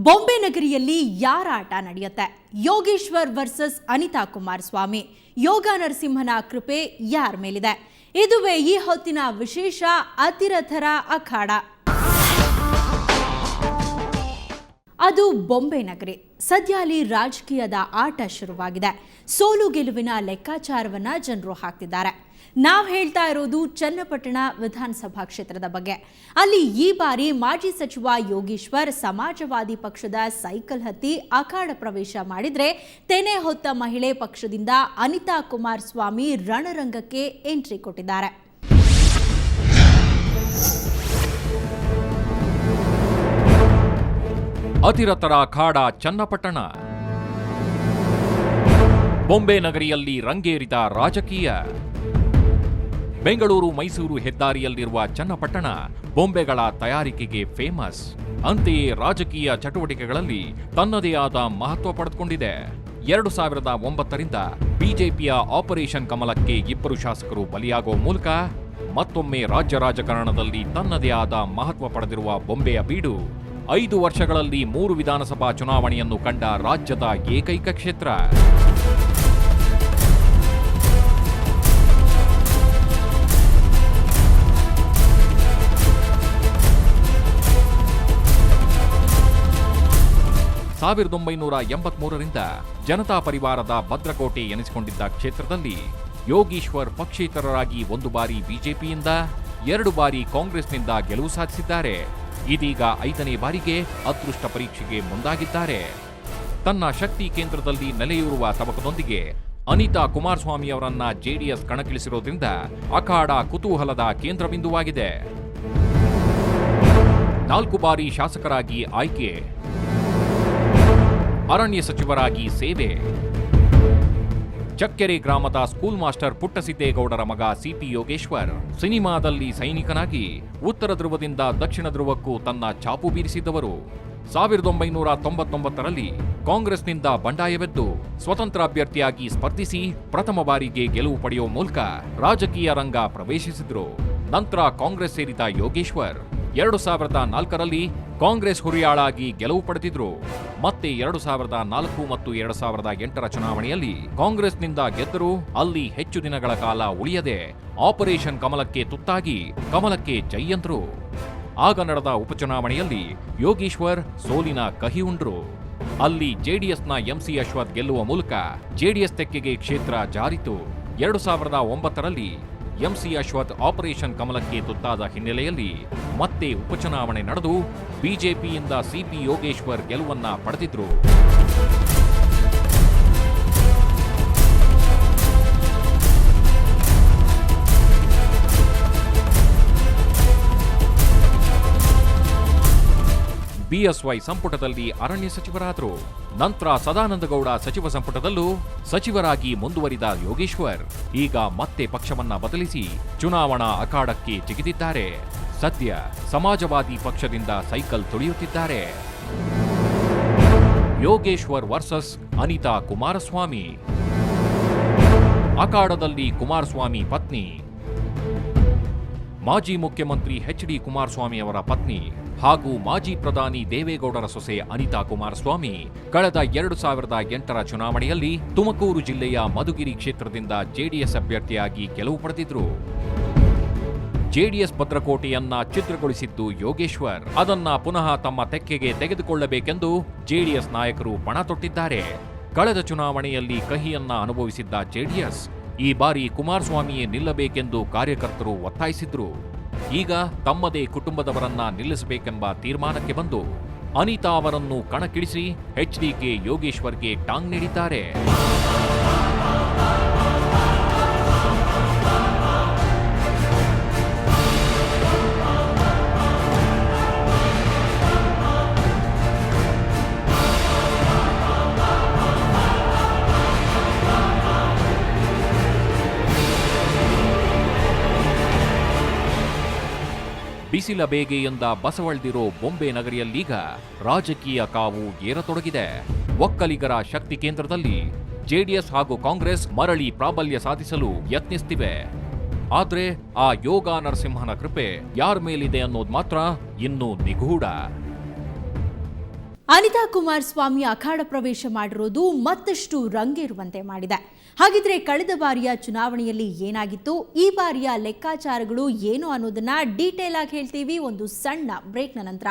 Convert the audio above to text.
ಬೊಂಬೆ ನಗರಿಯಲ್ಲಿ ಯಾರ ಆಟ ನಡೆಯುತ್ತೆ? ಯೋಗೇಶ್ವರ್ ವರ್ಸಸ್ ಅನಿತಾ ಕುಮಾರಸ್ವಾಮಿ. ಯೋಗ ನರಸಿಂಹನ ಕೃಪೆ ಯಾರ ಮೇಲಿದೆ? ಇದುವೇ ಈ ಹೊತ್ತಿನ ವಿಶೇಷ ಅತಿರಥರ ಅಖಾಡ. ಅದು ಬೊಂಬೆ ನಗರಿ. ಸದ್ಯ ಅಲ್ಲಿ ರಾಜಕೀಯದ ಆಟ ಶುರುವಾಗಿದೆ. ಸೋಲು ಗೆಲುವಿನ ಲೆಕ್ಕಾಚಾರವನ್ನ ಜನರು ಹಾಕ್ತಿದ್ದಾರೆ. ನಾವು ಹೇಳ್ತಾ ಇರೋದು ಚನ್ನಪಟ್ಟಣ ವಿಧಾನಸಭಾ ಕ್ಷೇತ್ರದ ಬಗ್ಗೆ. ಅಲ್ಲಿ ಈ ಬಾರಿ ಮಾಜಿ ಸಚಿವ ಯೋಗೇಶ್ವರ್ ಸಮಾಜವಾದಿ ಪಕ್ಷದ ಸೈಕಲ್ ಹತ್ತಿ ಅಖಾಡ ಪ್ರವೇಶ ಮಾಡಿದ್ರೆ, ತೆನೆ ಹೊತ್ತ ಮಹಿಳೆ ಪಕ್ಷದಿಂದ ಅನಿತಾ ಕುಮಾರಸ್ವಾಮಿ ರಣರಂಗಕ್ಕೆ ಎಂಟ್ರಿ ಕೊಟ್ಟಿದ್ದಾರೆ. ಅತಿರಥರ ಅಖಾಡ ಚನ್ನಪಟ್ಟಣ. ಬೊಂಬೆ ನಗರಿಯಲ್ಲಿ ರಂಗೇರಿದ ರಾಜಕೀಯ. ಬೆಂಗಳೂರು ಮೈಸೂರು ಹೆದ್ದಾರಿಯಲ್ಲಿರುವ ಚನ್ನಪಟ್ಟಣ ಬೊಂಬೆಗಳ ತಯಾರಿಕೆಗೆ ಫೇಮಸ್. ಅಂತೆಯೇ ರಾಜಕೀಯ ಚಟುವಟಿಕೆಗಳಲ್ಲಿ ತನ್ನದೇ ಆದ ಮಹತ್ವ ಪಡೆದುಕೊಂಡಿದೆ. 2009ರಿಂದ ಬಿಜೆಪಿಯ ಆಪರೇಷನ್ ಕಮಲಕ್ಕೆ 2 ಶಾಸಕರು ಬಲಿಯಾಗುವ ಮೂಲಕ ಮತ್ತೊಮ್ಮೆ ರಾಜ್ಯ ರಾಜಕಾರಣದಲ್ಲಿ ತನ್ನದೇ ಆದ ಮಹತ್ವ ಪಡೆದಿರುವ ಬೊಂಬೆಯ ಬೀಡು 5 ವರ್ಷಗಳಲ್ಲಿ 3 ವಿಧಾನಸಭಾ ಚುನಾವಣೆಯನ್ನು ಕಂಡ ರಾಜ್ಯದ ಏಕೈಕ ಕ್ಷೇತ್ರ. ಸಾವಿರದ 1983ರಿಂದ ಜನತಾ ಪರಿವಾರದ ಭದ್ರಕೋಟೆ ಎನಿಸಿಕೊಂಡಿದ್ದ ಕ್ಷೇತ್ರದಲ್ಲಿ ಯೋಗೀಶ್ವರ್ ಪಕ್ಷೇತರರಾಗಿ 1 ಬಾರಿ ಬಿಜೆಪಿಯಿಂದ 2 ಬಾರಿ ಕಾಂಗ್ರೆಸ್ನಿಂದ ಗೆಲುವು ಸಾಧಿಸಿದ್ದಾರೆ. ಇದೀಗ 5ನೇ ಬಾರಿಗೆ ಅದೃಷ್ಟ ಪರೀಕ್ಷೆಗೆ ಮುಂದಾಗಿದ್ದಾರೆ. ತನ್ನ ಶಕ್ತಿ ಕೇಂದ್ರದಲ್ಲಿ ನೆಲೆಯೂರುವ ತವಕದೊಂದಿಗೆ ಅನಿತಾ ಕುಮಾರಸ್ವಾಮಿ ಅವರನ್ನ ಜೆಡಿಎಸ್ ಕಣಕ್ಕಿಳಿಸಿರೋದ್ರಿಂದ ಅಖಾಡ ಕುತೂಹಲದ ಕೇಂದ್ರ ಬಿಂದುವಾಗಿದೆ. 4 ಬಾರಿ ಶಾಸಕರಾಗಿ ಆಯ್ಕೆ, ಅರಣ್ಯ ಸಚಿವರಾಗಿ ಸೇವೆ, ಚಕ್ಕೆರೆ ಗ್ರಾಮದ ಸ್ಕೂಲ್ ಮಾಸ್ಟರ್ ಪುಟ್ಟಸಿದ್ದೇಗೌಡರ ಮಗ ಸಿಪಿ ಯೋಗೇಶ್ವರ್ ಸಿನಿಮಾದಲ್ಲಿ ಸೈನಿಕನಾಗಿ ಉತ್ತರ ಧ್ರುವದಿಂದ ದಕ್ಷಿಣ ಧ್ರುವಕ್ಕೂ ತನ್ನ ಛಾಪು ಬೀರಿಸಿದ್ದವರು. 1999ರಲ್ಲಿ ಕಾಂಗ್ರೆಸ್ನಿಂದ ಬಂಡಾಯವೆದ್ದು ಸ್ವತಂತ್ರ ಅಭ್ಯರ್ಥಿಯಾಗಿ ಸ್ಪರ್ಧಿಸಿ ಪ್ರಥಮ ಬಾರಿಗೆ ಗೆಲುವು ಪಡೆಯುವ ಮೂಲಕ ರಾಜಕೀಯ ರಂಗ ಪ್ರವೇಶಿಸಿದ್ರು. ನಂತರ ಕಾಂಗ್ರೆಸ್ ಸೇರಿದ ಯೋಗೇಶ್ವರ್ 2004ರಲ್ಲಿ ಕಾಂಗ್ರೆಸ್ ಹುರಿಯಾಳಾಗಿ ಗೆಲುವು ಪಡೆದಿದ್ರು. ಮತ್ತೆ 2004 ಮತ್ತು 2008ರ ಚುನಾವಣೆಯಲ್ಲಿ ಕಾಂಗ್ರೆಸ್ನಿಂದ ಗೆದ್ದರೂ ಅಲ್ಲಿ ಹೆಚ್ಚು ದಿನಗಳ ಕಾಲ ಉಳಿಯದೆ ಆಪರೇಷನ್ ಕಮಲಕ್ಕೆ ತುತ್ತಾಗಿ ಕಮಲಕ್ಕೆ ಜೈ ಅಂದ್ರು. ಆಗ ನಡೆದ ಉಪಚುನಾವಣೆಯಲ್ಲಿ ಯೋಗೀಶ್ವರ್ ಸೋಲಿನ ಕಹಿ ಉಂಡ್ರು. ಅಲ್ಲಿ ಜೆಡಿಎಸ್ನ ಎಂಸಿ ಅಶ್ವಥ್ ಗೆಲ್ಲುವ ಮೂಲಕ ಜೆಡಿಎಸ್ ತೆಕ್ಕೆಗೆ ಕ್ಷೇತ್ರ ಜಾರಿತು. 2009ರಲ್ಲಿ ಎಂಸಿ ಅಶ್ವಥ್ ಆಪರೇಷನ್ ಕಮಲಕ್ಕೆ ತುತ್ತಾದ ಹಿನ್ನೆಲೆಯಲ್ಲಿ ಮತ್ತೆ ಉಪಚುನಾವಣೆ ನಡೆದು ಬಿಜೆಪಿಯಿಂದ ಸಿಪಿ ಯೋಗೇಶ್ವರ್ ಗೆಲುವನ್ನ ಪಡೆದಿದ್ರು. ಬಿಎಸ್ವೈ ಸಂಪುಟದಲ್ಲಿ ಅರಣ್ಯ ಸಚಿವರಾದರು. ನಂತರ ಸದಾನಂದಗೌಡ ಸಚಿವ ಸಂಪುಟದಲ್ಲೂ ಸಚಿವರಾಗಿ ಮುಂದುವರಿದ ಯೋಗೇಶ್ವರ್ ಈಗ ಮತ್ತೆ ಪಕ್ಷವನ್ನ ಬದಲಿಸಿ ಚುನಾವಣಾ ಅಖಾಡಕ್ಕೆ ಜಿಗಿದಿದ್ದಾರೆ. ಸದ್ಯ ಸಮಾಜವಾದಿ ಪಕ್ಷದಿಂದ ಸೈಕಲ್ ತುಳಿಯುತ್ತಿದ್ದಾರೆ. ಯೋಗೇಶ್ವರ್ ವರ್ಸಸ್ ಅನಿತಾ ಕುಮಾರಸ್ವಾಮಿ. ಅಖಾಡದಲ್ಲಿ ಕುಮಾರಸ್ವಾಮಿ ಪತ್ನಿ, ಮಾಜಿ ಮುಖ್ಯಮಂತ್ರಿ ಎಚ್.ಡಿ. ಕುಮಾರಸ್ವಾಮಿ ಅವರ ಪತ್ನಿ ಹಾಗೂ ಮಾಜಿ ಪ್ರಧಾನಿ ದೇವೇಗೌಡರ ಸೊಸೆ ಅನಿತಾ ಕುಮಾರಸ್ವಾಮಿ ಕಳೆದ 2008ರ ಚುನಾವಣೆಯಲ್ಲಿ ತುಮಕೂರು ಜಿಲ್ಲೆಯ ಮಧುಗಿರಿ ಕ್ಷೇತ್ರದಿಂದ ಜೆಡಿಎಸ್ ಅಭ್ಯರ್ಥಿಯಾಗಿ ಗೆಲುವು ಪಡೆದಿದ್ರು. ಜೆಡಿಎಸ್ ಭದ್ರಕೋಟೆಯನ್ನ ಛಿದ್ರಗೊಳಿಸಿದ್ದು ಯೋಗೇಶ್ವರ್. ಅದನ್ನ ಪುನಃ ತಮ್ಮ ತೆಕ್ಕೆಗೆ ತೆಗೆದುಕೊಳ್ಳಬೇಕೆಂದು ಜೆಡಿಎಸ್ ನಾಯಕರು ಪಣ ತೊಟ್ಟಿದ್ದಾರೆ. ಕಳೆದ ಚುನಾವಣೆಯಲ್ಲಿ ಕಹಿಯನ್ನ ಅನುಭವಿಸಿದ್ದ ಜೆಡಿಎಸ್ ಈ ಬಾರಿ ಕುಮಾರಸ್ವಾಮಿಯೇ ನಿಲ್ಲಬೇಕೆಂದು ಕಾರ್ಯಕರ್ತರು ಒತ್ತಾಯಿಸಿದ್ರು. ಈಗ ತಮ್ಮದೇ ಕುಟುಂಬದವರನ್ನ ನಿಲ್ಲಿಸಬೇಕೆಂಬ ತೀರ್ಮಾನಕ್ಕೆ ಬಂದು ಅನಿತಾ ಅವರನ್ನು ಕಣಕ್ಕಿಳಿಸಿ ಎಚ್ಡಿಕೆ ಯೋಗೇಶ್ವರ್ಗೆ ಟಾಂಗ್ ನೀಡಿದ್ದಾರೆ. ಬಿಸಿಲ ಬೇಗೆಯಿಂದ ಬಸವಳ್ದಿರೋ ಬೊಂಬೆ ನಗರಿಯಲ್ಲೀಗ ರಾಜಕೀಯ ಕಾವು ಏರತೊಡಗಿದೆ. ಒಕ್ಕಲಿಗರ ಶಕ್ತಿ ಕೇಂದ್ರದಲ್ಲಿ ಜೆಡಿಎಸ್ ಹಾಗೂ ಕಾಂಗ್ರೆಸ್ ಮರಳಿ ಪ್ರಾಬಲ್ಯ ಸಾಧಿಸಲು ಯತ್ನಿಸುತ್ತಿವೆ. ಆದ್ರೆ ಆ ಯೋಗ ನರಸಿಂಹನ ಕೃಪೆ ಯಾರ ಮೇಲಿದೆ ಅನ್ನೋದು ಮಾತ್ರ ಇನ್ನೂ ನಿಗೂಢ. ಅನಿತಾ ಕುಮಾರಸ್ವಾಮಿ ಅಖಾಡ ಪ್ರವೇಶ ಮಾಡಿರೋದು ಮತ್ತಷ್ಟು ರಂಗೇರುವಂತೆ ಮಾಡಿದೆ. ಹಾಗಿದ್ರೆ ಕಳೆದ ಬಾರಿಯ ಚುನಾವಣೆಯಲ್ಲಿ ಏನಾಗಿತ್ತು, ಈ ಬಾರಿಯ ಲೆಕ್ಕಾಚಾರಗಳು ಏನು ಅನ್ನೋದನ್ನ ಡೀಟೇಲ್ ಆಗಿ ಹೇಳ್ತೀವಿ ಒಂದು ಸಣ್ಣ ಬ್ರೇಕ್ನ ನಂತರ.